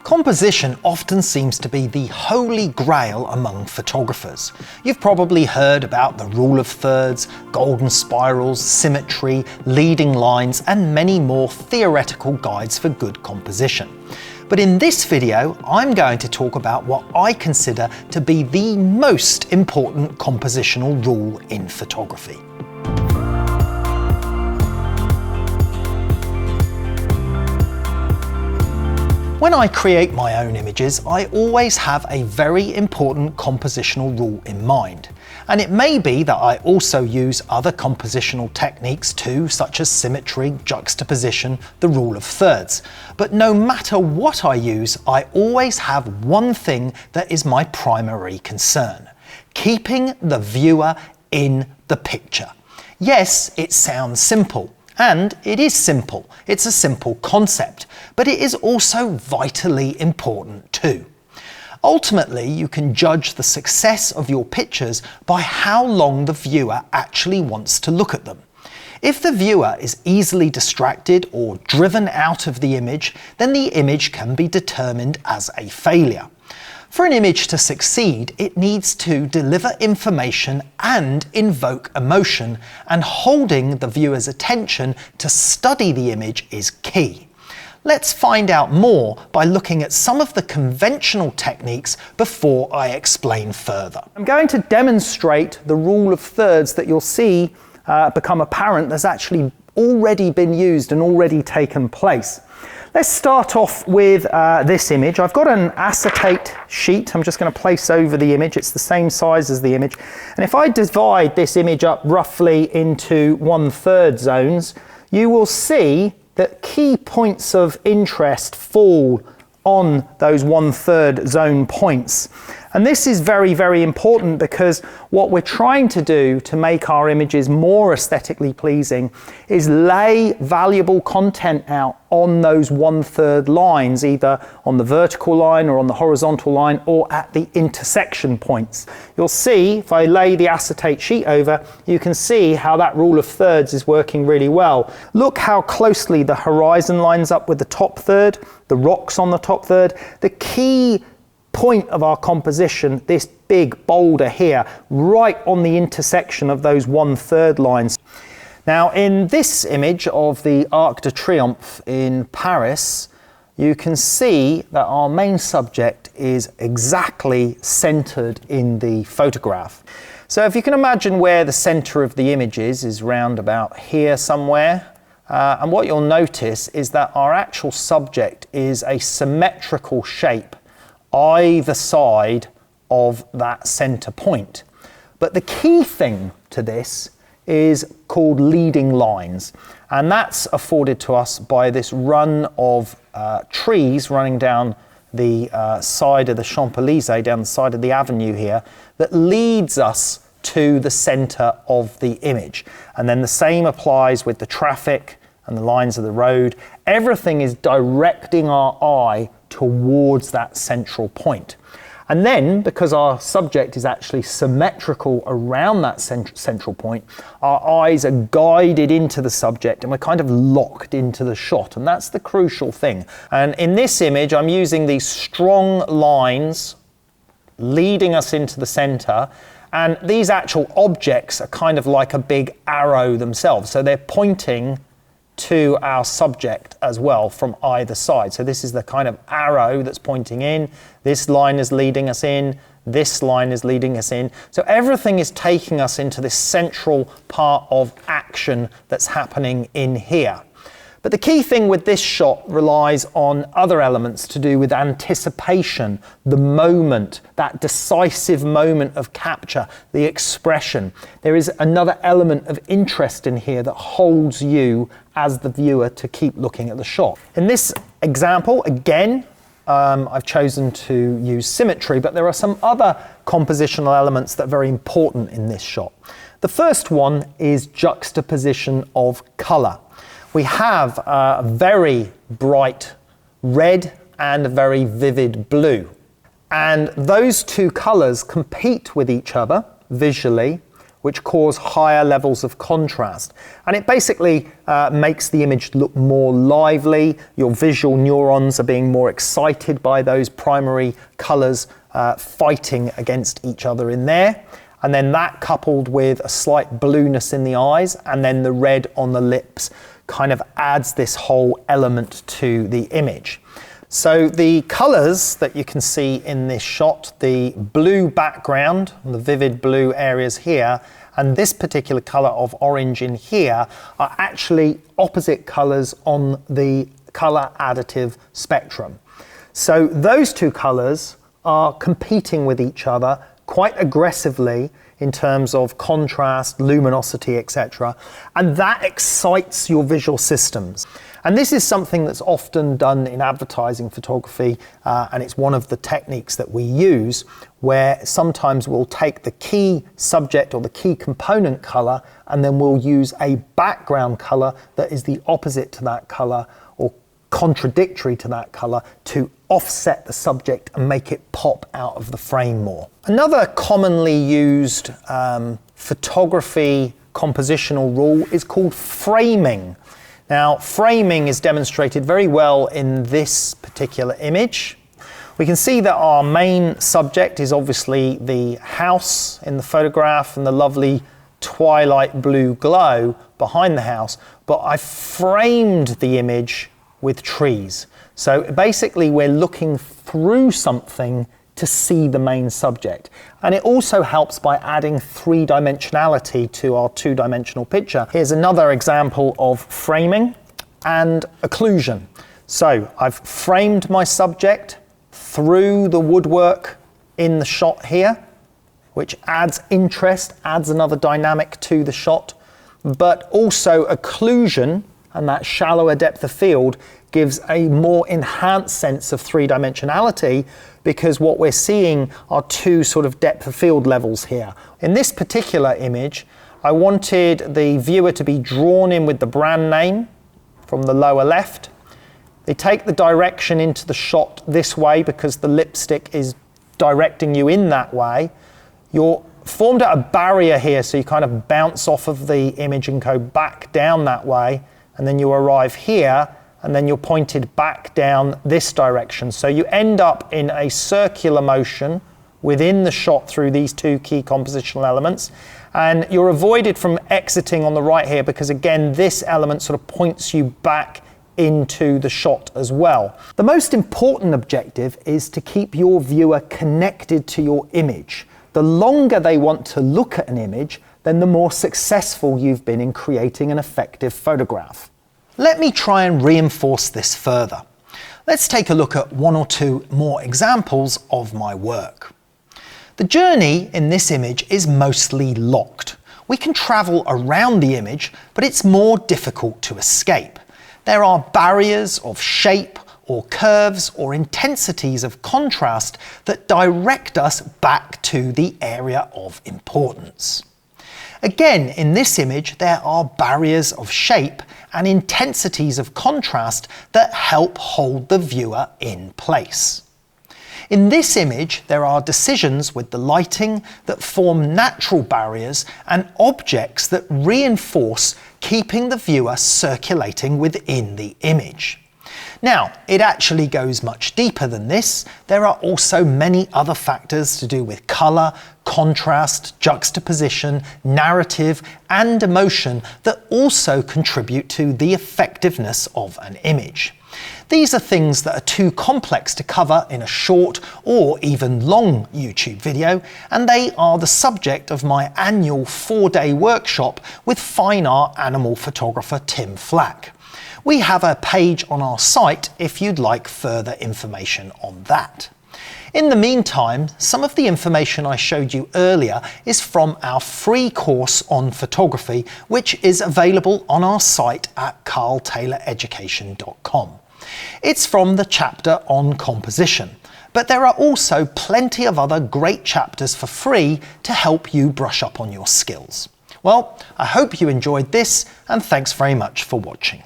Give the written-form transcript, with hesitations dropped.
Composition often seems to be the holy grail among photographers. You've probably heard about the rule of thirds, golden spirals, symmetry, leading lines, and many more theoretical guides for good composition. But in this video, I'm going to talk about what I consider to be the most important compositional rule in photography. When I create my own images, I always have a very important compositional rule in mind. And it may be that I also use other compositional techniques too, such as symmetry, juxtaposition, the rule of thirds. But no matter what I use, I always have one thing that is my primary concern: keeping the viewer in the picture. Yes, it sounds simple. And it is simple. It's a simple concept, but it is also vitally important too. Ultimately, you can judge the success of your pictures by how long the viewer actually wants to look at them. If the viewer is easily distracted or driven out of the image, then the image can be determined as a failure. For an image to succeed, it needs to deliver information and invoke emotion, and holding the viewer's attention to study the image is key. Let's find out more by looking at some of the conventional techniques before I explain further. I'm going to demonstrate the rule of thirds that you'll see become apparent that's actually already been used and already taken place. Let's start off with this image. I've got an acetate sheet I'm just going to place over the image. It's the same size as the image. And if I divide this image up roughly into 1/3 zones, you will see that key points of interest fall on those 1/3 zone points. And this is very, very important because what we're trying to do to make our images more aesthetically pleasing is lay valuable content out on those 1/3 lines, either on the vertical line or on the horizontal line or at the intersection points. You'll see if I lay the acetate sheet over, you can see how that rule of thirds is working really well. Look how closely the horizon lines up with the top third, the rocks on the top third. The key point of our composition, this big boulder here, right on the intersection of those 1/3 lines. Now in this image of the Arc de Triomphe in Paris, you can see that our main subject is exactly centered in the photograph. So if you can imagine where the center of the image is round about here somewhere. And what you'll notice is that our actual subject is a symmetrical shape either side of that center point. But the key thing to this is called leading lines, and that's afforded to us by this run of trees running down the side of the Champs-Élysées, down the side of the avenue here, that leads us to the center of the image. And then the same applies with the traffic and the lines of the road. Everything is directing our eye towards that central point. And then, because our subject is actually symmetrical around that central point, our eyes are guided into the subject and we're kind of locked into the shot, and that's the crucial thing. And in this image, I'm using these strong lines leading us into the center, and these actual objects are kind of like a big arrow themselves, so they're pointing to our subject as well from either side. So this is the kind of arrow that's pointing in, this line is leading us in, this line is leading us in. So everything is taking us into this central part of action that's happening in here. But the key thing with this shot relies on other elements to do with anticipation, the moment, that decisive moment of capture, the expression. There is another element of interest in here that holds you as the viewer to keep looking at the shot. In this example, again, I've chosen to use symmetry, but there are some other compositional elements that are very important in this shot. The first one is juxtaposition of color. We have a very bright red and a very vivid blue. And those two colors compete with each other visually which cause higher levels of contrast. And it basically makes the image look more lively. Your visual neurons are being more excited by those primary colours fighting against each other in there. And then that coupled with a slight blueness in the eyes and then the red on the lips kind of adds this whole element to the image. So the colours that you can see in this shot, the blue background, the vivid blue areas here, and this particular colour of orange in here are actually opposite colours on the colour additive spectrum. So those two colours are competing with each other quite aggressively in terms of contrast, luminosity, etc. And that excites your visual systems. And this is something that's often done in advertising photography, and it's one of the techniques that we use, where sometimes we'll take the key subject or the key component color, and then we'll use a background color that is the opposite to that color or contradictory to that color to offset the subject and make it pop out of the frame more. Another commonly used photography compositional rule is called framing. Now, framing is demonstrated very well in this particular image. We can see that our main subject is obviously the house in the photograph and the lovely twilight blue glow behind the house, but I've framed the image with trees. So basically we're looking through something to see the main subject. And it also helps by adding three-dimensionality to our two-dimensional picture. Here's another example of framing and occlusion. So I've framed my subject through the woodwork in the shot here, which adds interest, adds another dynamic to the shot, but also occlusion and that shallower depth of field gives a more enhanced sense of three-dimensionality, because what we're seeing are two sort of depth of field levels here. In this particular image, I wanted the viewer to be drawn in with the brand name from the lower left. They take the direction into the shot this way because the lipstick is directing you in that way. You're formed at a barrier here, so you kind of bounce off of the image and go back down that way, and then you arrive here, and then you're pointed back down this direction. So you end up in a circular motion within the shot through these two key compositional elements, and you're avoided from exiting on the right here because, again, this element sort of points you back into the shot as well. The most important objective is to keep your viewer connected to your image. The longer they want to look at an image, then the more successful you've been in creating an effective photograph. Let me try and reinforce this further. Let's take a look at one or two more examples of my work. The journey in this image is mostly locked. We can travel around the image, but it's more difficult to escape. There are barriers of shape or curves or intensities of contrast that direct us back to the area of importance. Again, in this image, there are barriers of shape and intensities of contrast that help hold the viewer in place. In this image, there are decisions with the lighting that form natural barriers and objects that reinforce keeping the viewer circulating within the image. Now, it actually goes much deeper than this. There are also many other factors to do with colour, contrast, juxtaposition, narrative, and emotion that also contribute to the effectiveness of an image. These are things that are too complex to cover in a short or even long YouTube video, and they are the subject of my annual 4-day workshop with fine art animal photographer Tim Flack. We have a page on our site if you'd like further information on that. In the meantime, some of the information I showed you earlier is from our free course on photography, which is available on our site at carltayloreducation.com. It's from the chapter on composition, but there are also plenty of other great chapters for free to help you brush up on your skills. Well, I hope you enjoyed this, and thanks very much for watching.